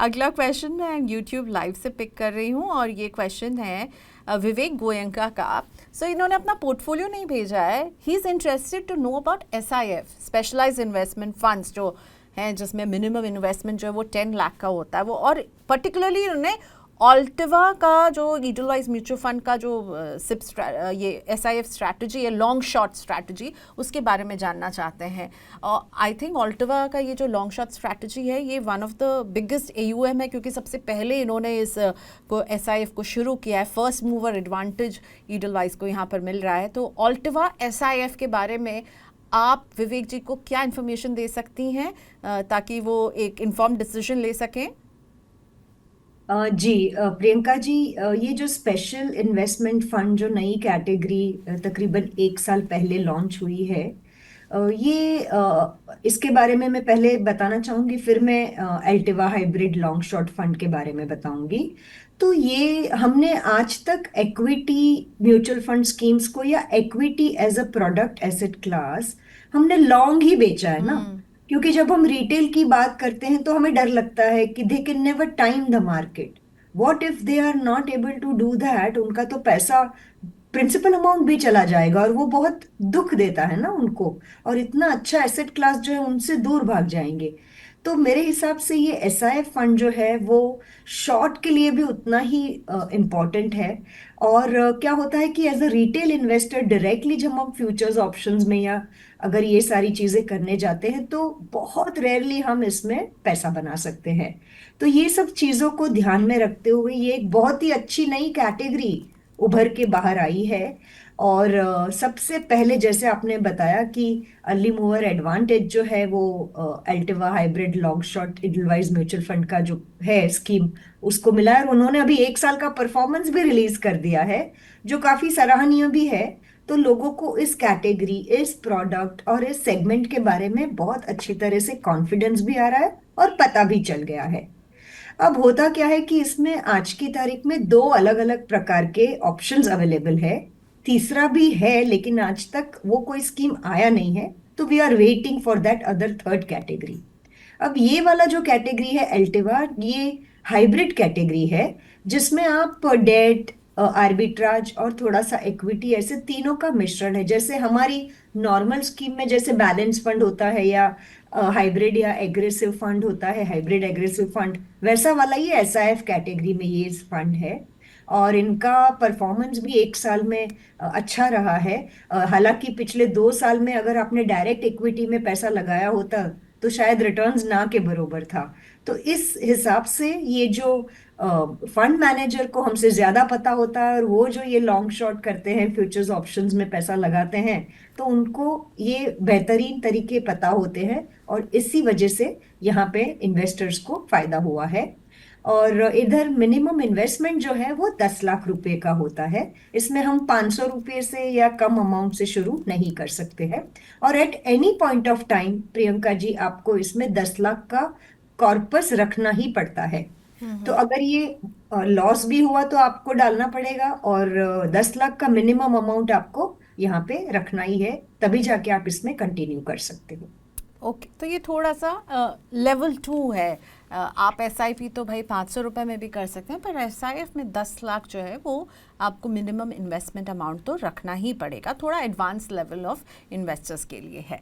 अगला क्वेश्चन मैं YouTube live से पिक कर रही हूँ और ये क्वेश्चन है विवेक गोयंका का। सो इन्होंने अपना पोर्टफोलियो नहीं भेजा है। He is interested to know about SIF specialized investment funds जो हैं, जिसमें मिनिमम इन्वेस्टमेंट जो है वो 10 लाख का होता है वो, और पर्टिकुलरली उन्होंने ऑल्टिवा का जो ईडलवाइज म्यूचुअल फंड का जो ये SIF स्ट्रैटेजी है, लॉन्ग शॉर्ट स्ट्रैटेजी, उसके बारे में जानना चाहते हैं। आई थिंक ऑल्टिवा का ये जो लॉन्ग शॉर्ट स्ट्रैटेजी है ये one of the biggest AUM है, क्योंकि सबसे पहले इन्होंने इस को SIF को शुरू किया है। फर्स्ट मूवर एडवांटेज ईडलवाइज को यहाँ पर मिल रहा है। तो ऑल्टिवा SIF के बारे में आप विवेक जी को क्या इन्फॉर्मेशन दे सकती हैं ताकि वो एक इन्फॉर्म्ड डिसीजन ले सकें? जी प्रियंका जी, ये जो स्पेशल इन्वेस्टमेंट फंड जो नई कैटेगरी तकरीबन 1 साल पहले लॉन्च हुई है, इसके बारे में मैं पहले बताना चाहूंगी, फिर मैं एल्टिवा हाइब्रिड लॉन्ग शॉर्ट फंड के बारे में बताऊंगी। तो ये हमने आज तक इक्विटी म्यूचुअल फंड स्कीम्स को या equity as a product asset class हमने लॉन्ग ही बेचा है ना। हम्म। क्योंकि जब हम रिटेल की बात करते हैं तो हमें डर लगता है कि they can never time the market. What if they are not able to do that, उनका तो पैसा प्रिंसिपल अमाउंट भी चला जाएगा और वो बहुत दुख देता है ना उनको, और इतना अच्छा एसेट क्लास जो है उनसे दूर भाग जाएंगे। तो मेरे हिसाब से ये SIF फंड जो है वो शॉर्ट के लिए भी उतना ही इम्पोर्टेंट है। और क्या होता है कि as a retail investor directly जब हम फ्यूचर्स ऑप्शंस में या अगर ये सारी चीजें करने जाते हैं तो बहुत रेयरली हम इसमें पैसा बना सकते हैं। तो ये सब चीजों को ध्यान में रखते हुए ये एक बहुत ही अच्छी नई कैटेगरी उभर के बाहर आई है। और सबसे पहले जैसे आपने बताया कि अर्ली मूवर एडवांटेज जो है वो अल्टिवा hybrid long short Edelweiss mutual fund का जो है स्कीम, उसको मिला है। और उन्होंने अभी 1 साल का परफॉर्मेंस भी रिलीज कर दिया है जो काफी सराहनीय भी है। तो लोगों को इस कैटेगरी, इस प्रोडक्ट और इस सेगमेंट के बारे में बहुत अच्छी तरह से कॉन्फिडेंस भी आ रहा है और पता भी चल गया है। अब होता क्या है कि इसमें आज की तारीख में दो अलग अलग प्रकार के ऑप्शंस अवेलेबल है। तीसरा भी है लेकिन आज तक वो कोई स्कीम आया नहीं है, तो we are waiting for that other third category. अब ये वाला जो कैटेगरी है एल्टिवा, ये हाइब्रिड कैटेगरी है जिसमें आप डेट, आर्बिट्राज और थोड़ा सा इक्विटी, ऐसे तीनों का मिश्रण है। जैसे हमारी नॉर्मल स्कीम में जैसे बैलेंस फंड होता है या हाइब्रिड या एग्रेसिव फंड होता है, हाइब्रिड एग्रेसिव फंड, वैसा वाला ये SIF कैटेगरी में ये फंड है। और इनका परफॉर्मेंस भी 1 साल में अच्छा रहा है। हालांकि पिछले 2 साल में अगर आपने डायरेक्ट इक्विटी में पैसा लगाया होता तो शायद रिटर्न्स ना के बरोबर था। तो इस हिसाब से ये जो फंड मैनेजर को हमसे ज्यादा पता होता है और वो जो ये लॉन्ग शॉर्ट करते हैं, फ्यूचर्स ऑप्शंस में पैसा लगाते हैं, तो उनको ये बेहतरीन तरीके पता होते हैं और इसी वजह से यहाँ पे इन्वेस्टर्स को फायदा हुआ है। और इधर मिनिमम इन्वेस्टमेंट जो है वो 10 लाख रुपए का होता है। इसमें हम 500 रुपये से या कम अमाउंट से शुरू नहीं कर सकते हैं। और at any point of time Priyanka ji, आपको इसमें 10 लाख का कॉर्पस रखना ही पड़ता है। तो अगर ये लॉस भी हुआ तो आपको डालना पड़ेगा, और 10 लाख का मिनिमम अमाउंट आपको यहाँ पे रखना ही है, तभी जाके आप इसमें कंटिन्यू कर सकते हो। ओके, तो ये थोड़ा सा लेवल 2 है। आप SIP तो भाई 500 रुपये में भी कर सकते हैं, पर SIF में 10 लाख जो है वो आपको मिनिमम इन्वेस्टमेंट अमाउंट तो रखना ही पड़ेगा। थोड़ा एडवांस लेवल ऑफ इन्वेस्टर्स के लिए है।